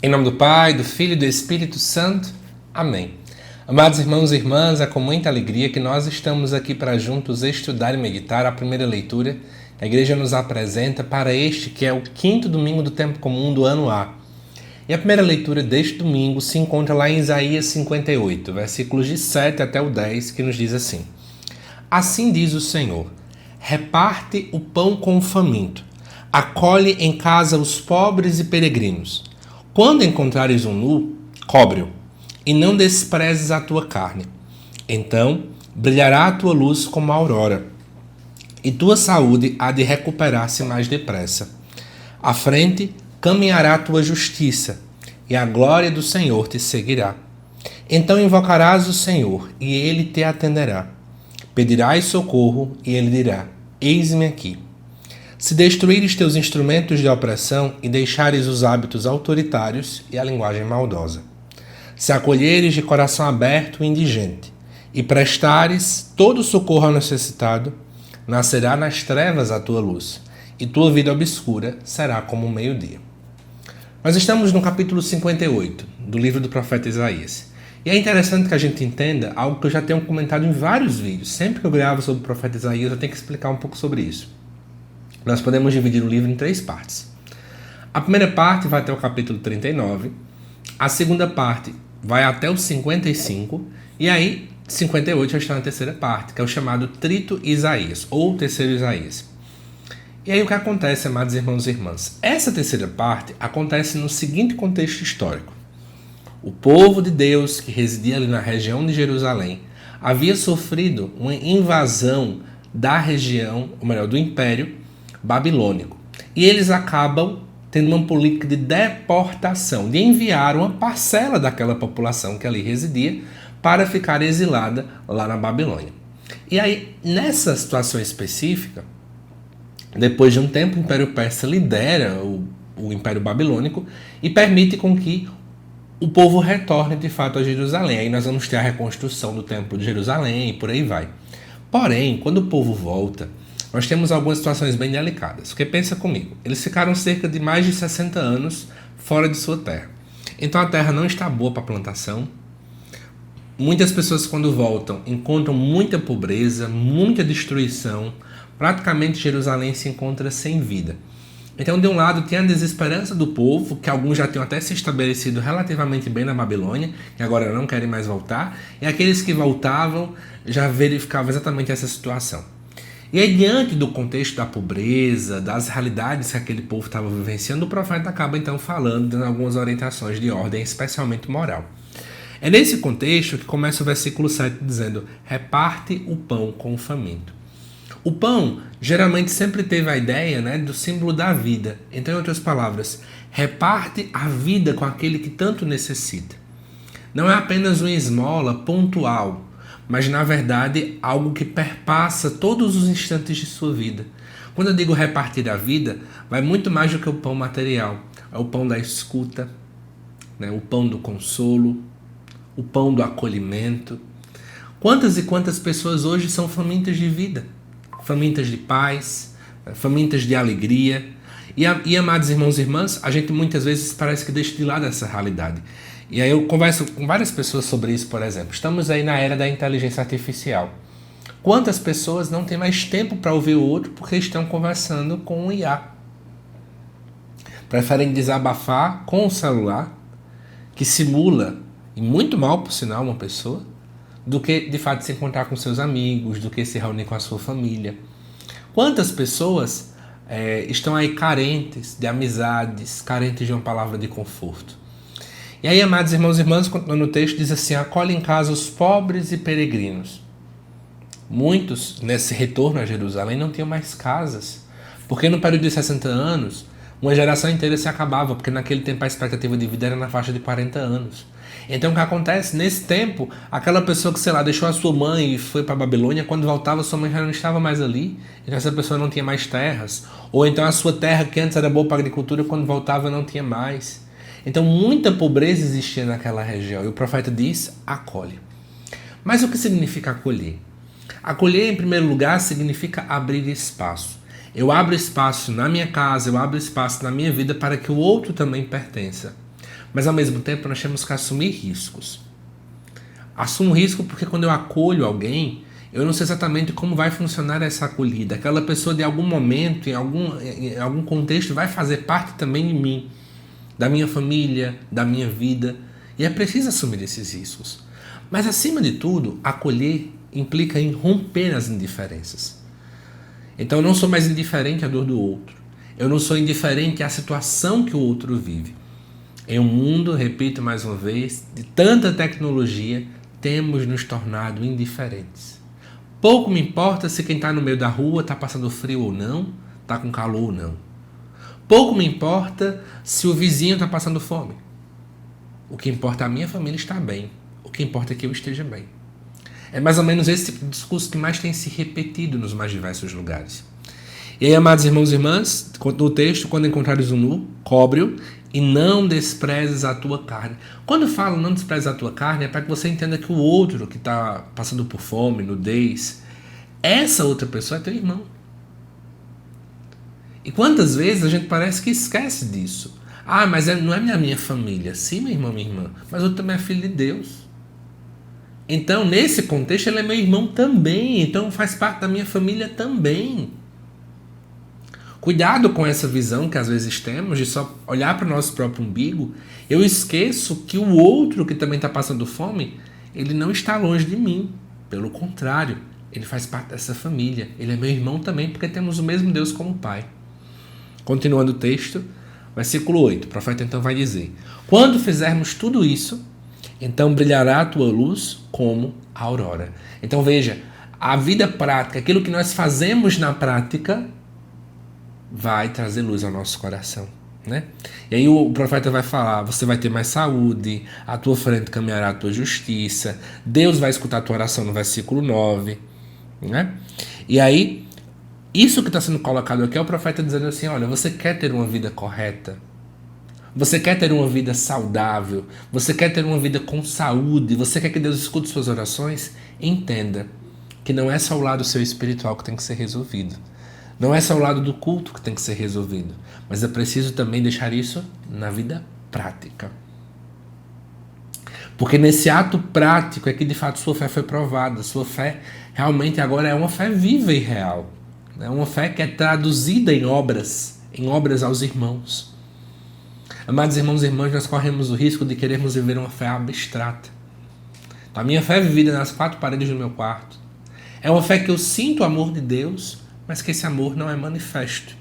Em nome do Pai, do Filho e do Espírito Santo. Amém. Amados irmãos e irmãs, é com muita alegria que nós estamos aqui para juntos estudar e meditar a primeira leitura que a Igreja nos apresenta para este que é o quinto domingo do tempo comum do ano A. E a primeira leitura deste domingo se encontra lá em Isaías 58, versículos de 7 até o 10, que nos diz assim: Assim diz o Senhor, reparte o pão com o faminto, acolhe em casa os pobres e peregrinos. Quando encontrares um nu, cobre-o, e não desprezes a tua carne. Então brilhará a tua luz como a aurora, e tua saúde há de recuperar-se mais depressa. À frente caminhará a tua justiça, e a glória do Senhor te seguirá. Então invocarás o Senhor, e ele te atenderá. Pedirás socorro, e ele dirá: Eis-me aqui. Se destruíres teus instrumentos de opressão e deixares os hábitos autoritários e a linguagem maldosa, se acolheres de coração aberto o indigente e prestares todo o socorro ao necessitado, nascerá nas trevas a tua luz, e tua vida obscura será como o meio-dia. Nós estamos no capítulo 58 do livro do profeta Isaías. E é interessante que a gente entenda algo que eu já tenho comentado em vários vídeos. Sempre que eu gravo sobre o profeta Isaías, eu tenho que explicar um pouco sobre isso. Nós podemos dividir o livro em 3 partes. A primeira parte vai até o capítulo 39, a segunda parte vai até o 55, e aí 58 já está na terceira parte, que é o chamado Trito Isaías, ou Terceiro Isaías. E aí o que acontece, amados irmãos e irmãs? Essa terceira parte acontece no seguinte contexto histórico. O povo de Deus, que residia ali na região de Jerusalém, havia sofrido uma invasão da região, ou melhor, do Império Babilônico. E eles acabam tendo uma política de deportação, de enviar uma parcela daquela população que ali residia para ficar exilada lá na Babilônia. E aí, nessa situação específica, depois de um tempo, o Império Persa lidera o Império Babilônico e permite com que o povo retorne de fato a Jerusalém. Aí nós vamos ter a reconstrução do Templo de Jerusalém e por aí vai. Porém, quando o povo volta, nós temos algumas situações bem delicadas. Porque pensa comigo, eles ficaram cerca de mais de 60 anos fora de sua terra. Então a terra não está boa para plantação. Muitas pessoas quando voltam encontram muita pobreza, muita destruição. Praticamente Jerusalém se encontra sem vida. Então de um lado tem a desesperança do povo, que alguns já tinham até se estabelecido relativamente bem na Babilônia, e agora não querem mais voltar. E aqueles que voltavam já verificavam exatamente essa situação. E aí, diante do contexto da pobreza, das realidades que aquele povo estava vivenciando, o profeta acaba então falando, dando algumas orientações de ordem, especialmente moral. É nesse contexto que começa o versículo 7 dizendo: reparte o pão com o faminto. O pão geralmente sempre teve a ideia, do símbolo da vida. Então, em outras palavras, reparte a vida com aquele que tanto necessita. Não é apenas uma esmola pontual, mas na verdade algo que perpassa todos os instantes de sua vida. Quando eu digo repartir a vida, vai muito mais do que o pão material. É o pão da escuta, o pão do consolo, o pão do acolhimento. Quantas e quantas pessoas hoje são famintas de vida, famintas de paz, famintas de alegria. E amados irmãos e irmãs, a gente muitas vezes parece que deixa de lado essa realidade. E aí eu converso com várias pessoas sobre isso, por exemplo. Estamos aí na era da inteligência artificial. Quantas pessoas não têm mais tempo para ouvir o outro porque estão conversando com o IA? Preferem desabafar com o celular, que simula, e muito mal por sinal, uma pessoa, do que de fato se encontrar com seus amigos, do que se reunir com a sua família. Quantas pessoas estão aí carentes de amizades, carentes de uma palavra de conforto? E aí, amados irmãos e irmãs, continuando o texto, diz assim: acolhe em casa os pobres e peregrinos. Muitos, nesse retorno a Jerusalém, não tinham mais casas, porque no período de 60 anos, uma geração inteira se acabava, porque naquele tempo a expectativa de vida era na faixa de 40 anos. Então o que acontece? Nesse tempo, aquela pessoa que, deixou a sua mãe e foi para a Babilônia, quando voltava, sua mãe já não estava mais ali, então essa pessoa não tinha mais terras. Ou então a sua terra, que antes era boa para a agricultura, quando voltava não tinha mais. Então muita pobreza existia naquela região, e o profeta diz: acolhe. Mas o que significa acolher? Acolher, em primeiro lugar, significa abrir espaço. Eu abro espaço na minha casa, eu abro espaço na minha vida para que o outro também pertença. Mas ao mesmo tempo nós temos que assumir riscos. Assumo risco porque quando eu acolho alguém, eu não sei exatamente como vai funcionar essa acolhida. Aquela pessoa de algum momento, em algum contexto, vai fazer parte também de mim, da minha família, da minha vida. E é preciso assumir esses riscos. Mas acima de tudo, acolher implica em romper as indiferenças. Então eu não sou mais indiferente à dor do outro. Eu não sou indiferente à situação que o outro vive. Em um mundo, repito mais uma vez, de tanta tecnologia, temos nos tornado indiferentes. Pouco me importa se quem está no meio da rua está passando frio ou não, está com calor ou não. Pouco me importa se o vizinho está passando fome. O que importa é a minha família estar bem. O que importa é que eu esteja bem. É mais ou menos esse tipo de discurso que mais tem se repetido nos mais diversos lugares. E aí, amados irmãos e irmãs, no texto, quando encontrares um nu, cobre-o e não desprezes a tua carne. Quando eu falo não desprezes a tua carne, é para que você entenda que o outro que está passando por fome, nudez, essa outra pessoa é teu irmão. E quantas vezes a gente parece que esquece disso? Ah, mas não é minha família. Sim, meu irmão, minha irmã, mas eu também é filho de Deus. Então, nesse contexto, ele é meu irmão também. Então, faz parte da minha família também. Cuidado com essa visão que às vezes temos de só olhar para o nosso próprio umbigo. Eu esqueço que o outro que também está passando fome, ele não está longe de mim. Pelo contrário, ele faz parte dessa família. Ele é meu irmão também, porque temos o mesmo Deus como Pai. Continuando o texto, versículo 8, o profeta então vai dizer: quando fizermos tudo isso, então brilhará a tua luz como a aurora. Então veja, a vida prática, aquilo que nós fazemos na prática, vai trazer luz ao nosso coração, né? E aí o profeta vai falar: você vai ter mais saúde, à tua frente caminhará a tua justiça, Deus vai escutar a tua oração no versículo 9, né? E aí, isso que está sendo colocado aqui é o profeta dizendo assim: olha, você quer ter uma vida correta? Você quer ter uma vida saudável? Você quer ter uma vida com saúde? Você quer que Deus escute suas orações? Entenda que não é só o lado seu espiritual que tem que ser resolvido. Não é só o lado do culto que tem que ser resolvido. Mas é preciso também deixar isso na vida prática. Porque nesse ato prático é que de fato sua fé foi provada. Sua fé realmente agora é uma fé viva e real. É uma fé que é traduzida em obras aos irmãos. Amados irmãos e irmãs, nós corremos o risco de querermos viver uma fé abstrata. A minha fé é vivida nas quatro paredes do meu quarto. É uma fé que eu sinto o amor de Deus, mas que esse amor não é manifesto.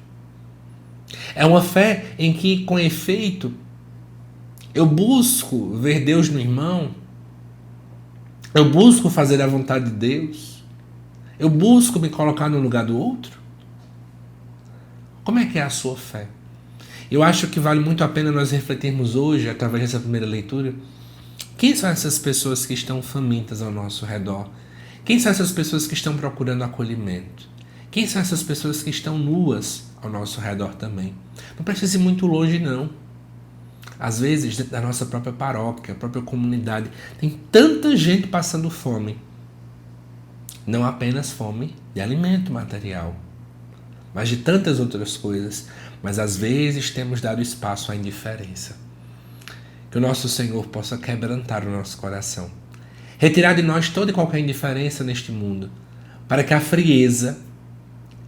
É uma fé em que, com efeito, eu busco ver Deus no irmão, eu busco fazer a vontade de Deus, eu busco me colocar no lugar do outro. Como é que é a sua fé? Eu acho que vale muito a pena nós refletirmos hoje, através dessa primeira leitura, quem são essas pessoas que estão famintas ao nosso redor? Quem são essas pessoas que estão procurando acolhimento? Quem são essas pessoas que estão nuas ao nosso redor também? Não precisa ir muito longe, não. Às vezes, dentro da nossa própria paróquia, a própria comunidade, tem tanta gente passando fome. Não apenas fome de alimento material, mas de tantas outras coisas. Mas às vezes temos dado espaço à indiferença. Que o nosso Senhor possa quebrantar o nosso coração. Retirar de nós toda e qualquer indiferença neste mundo, para que a frieza,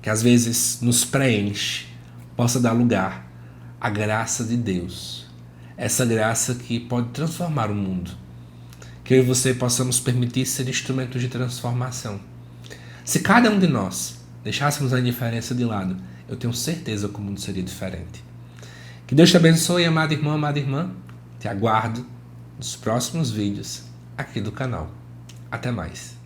que às vezes nos preenche, possa dar lugar à graça de Deus. Essa graça que pode transformar o mundo. Que eu e você possamos permitir ser instrumentos de transformação. Se cada um de nós deixássemos a indiferença de lado, eu tenho certeza que o mundo seria diferente. Que Deus te abençoe, amado irmão, amada irmã. Te aguardo nos próximos vídeos aqui do canal. Até mais.